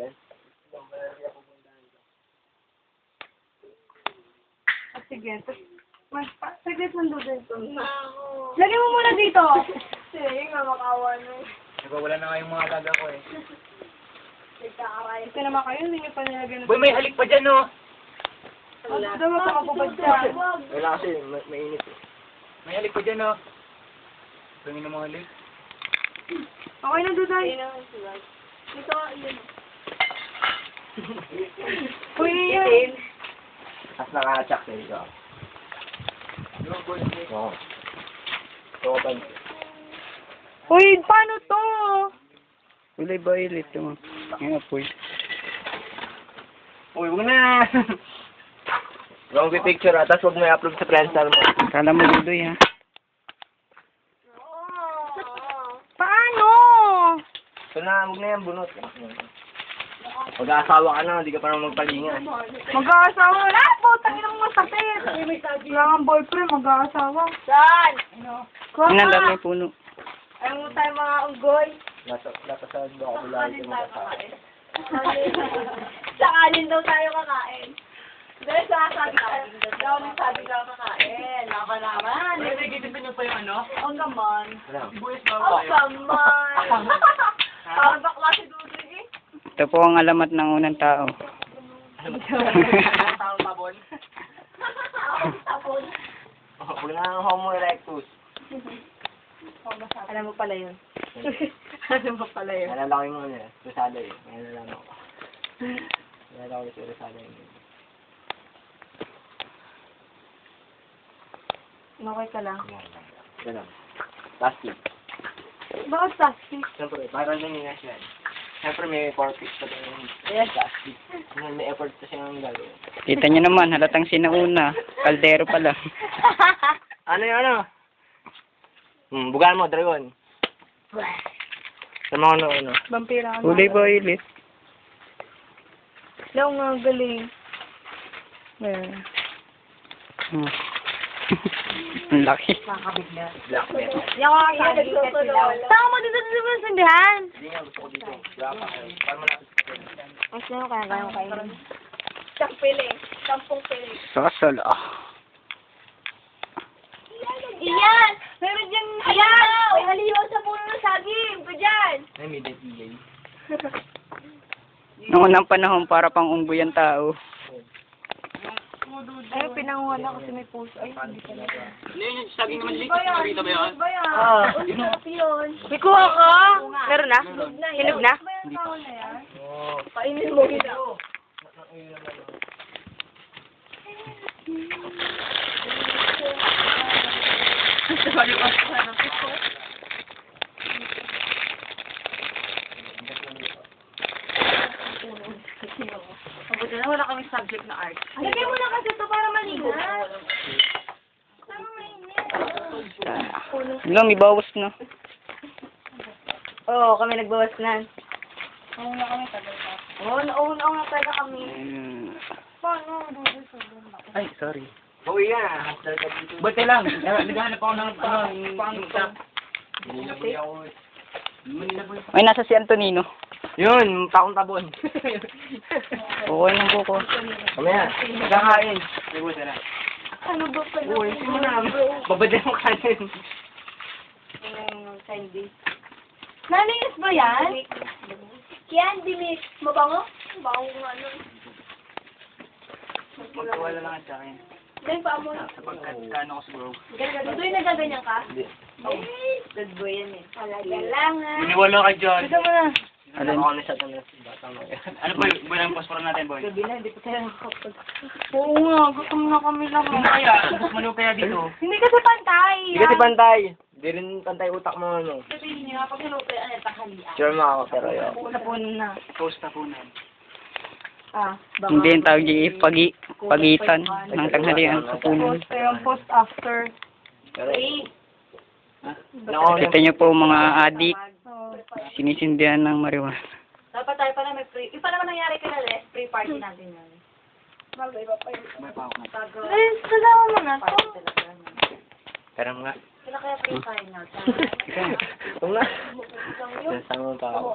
yan. Sige. Saglit ng doodle ko. Lagyan mo muna dito. Sige nga, makawa na. Wala na nga yung mga alaga ko eh. Ito naman kayo, hindi nyo pa nilagyan. Boy, may halik pa dyan, no? Wala. Ito naman pakapubad ka. Wala kasi, mainit eh. May halik pa dyan, no? Tingin na mga halik. Okay na, Duday. Ito, yun. Uy, yun. Tapos nakakachak sa ito. Oo. Oo, pansin. Uy, paano to? Kulay violet mo. Ngayon po. Uy, huwag na! Huwag mo picture ha, tapos huwag mo i-upload sa Friendster mo. Kala mo Dudoy ha. Paano? So na, huwag na yan, bunot. Mag-aasawa ka na, hindi ka pa naman magpalingan. Mag-aasawa na? Putang ina mo masakit. Wala kang boyfriend, mag-aasawa. Saan? Ang dami puno. Ayaw mo tayo mga unggoy. Lapasan mo ako lagi mo kakain. Sa kanin daw tayo kakain. Dahil sa sabi ka, daw may sabi ka kakain. Laka naman. Nagigitipin niyo pa yung ano? Oh, naman. Buwis Oh, naman. Parang bakla si Dudoy eh. Ito po ang alamat ng unang tao. Taong tabon. Tapon. Huwag na ang Homo erectus. Alam mo pala yun. Alam mo pala yun. Nalala ko yung ano eh, Rosada eh. Nalala ko. Nalala ko si Rosada yun. Okay ka lang. Ganun. Plastic. Bakit plastic? Siyempre, para lang yun siya. Siyempre may purpose pa rin yung plastic. May effort pa siya ng gagawin. Kita nyo naman, halatang sinauna. Kaldero pala. Ano yung ano? Bugaan mo, dragon. Sama ko na ano. Vampira ka Kulay violet. Daw nga, galing. Hmm. Ang laki. Black metal. Yung mga sabi ka sila. Saan mo dito sa sindihan? Hindi nga, gusto ko dito. Black metal. Para malapit sa pwede. Mas na yung kaya kayo. Isang piling. Sampung piling. Sasal ah. Iyan! Meron dyan halimaw! May halimaw sa puno ng saging! Pa dyan! Ay, may dead delay. Noong unang panahon, para pang unggoy ang tao. Ay, pinanguha na kasi may puso. Ay, hindi pala. Ano yun? Saging naman dito. Nakita ba yun? Ah, yun. May kuha ka? Meron na? Hinog na? Oo. Painin mo yun. Mabuti na wala kaming subject na art. Lagay mo na kasi ito para malinis. Wala, may bawas na. Oo, kami nagbawas na. Nauna kami, tagal pa. Oo, nauna nga talaga kami. Ayun. Paano? Ay, sorry. Uwi na. Buti lang. Naghahanap ako ng pang-stop. Ay, nasa si Antonino. Yun, takong tabon. Okay ng buko. Kamaya, nagkakain. Libo na. Ano ba pala? Uy, hindi mo na. Babadyan mo kanin. Candy. Nalinis ba yan? Candy mix. Mabango? Mabango nga nun. Magkawala lang sa akin. Dahil pa mo. Sa pagkano ko siguro. Doon nagaganyan ka? Hindi. Good boy yan eh. Talaga lang ha. Maniwala ka dyan. Ito mo na. Alin? Ako na siya doon. Ano boy? Boy ang pasporo natin, boy. Gabi na, hindi pa tayo nakakapag... Oo nga, gutom na kami lang. Kaya, mas maliw kaya dito. Hindi kasi pantay. Hindi kasi pantay. Hindi rin pantay utak mo, ano. Sabihin niya, pag hinupay, ano, tanghalian. Sure mo ako, pero yun. Napun na. Post na po na. Ah, baka. Hindi yung tawag yung pagitan ng tanghalian sa puno. Post, yung post after. Pero, Kita niyo po mga adik, sinisindihan ng marijuana. Dapat tayo pala may free. Yung pa naman nangyari ka na rin, free party natin yun. may pa ako na. Eh, salamat mo na to. Pero nga. Kailan kaya free tayo na? Oo nga. Nasama pa ako.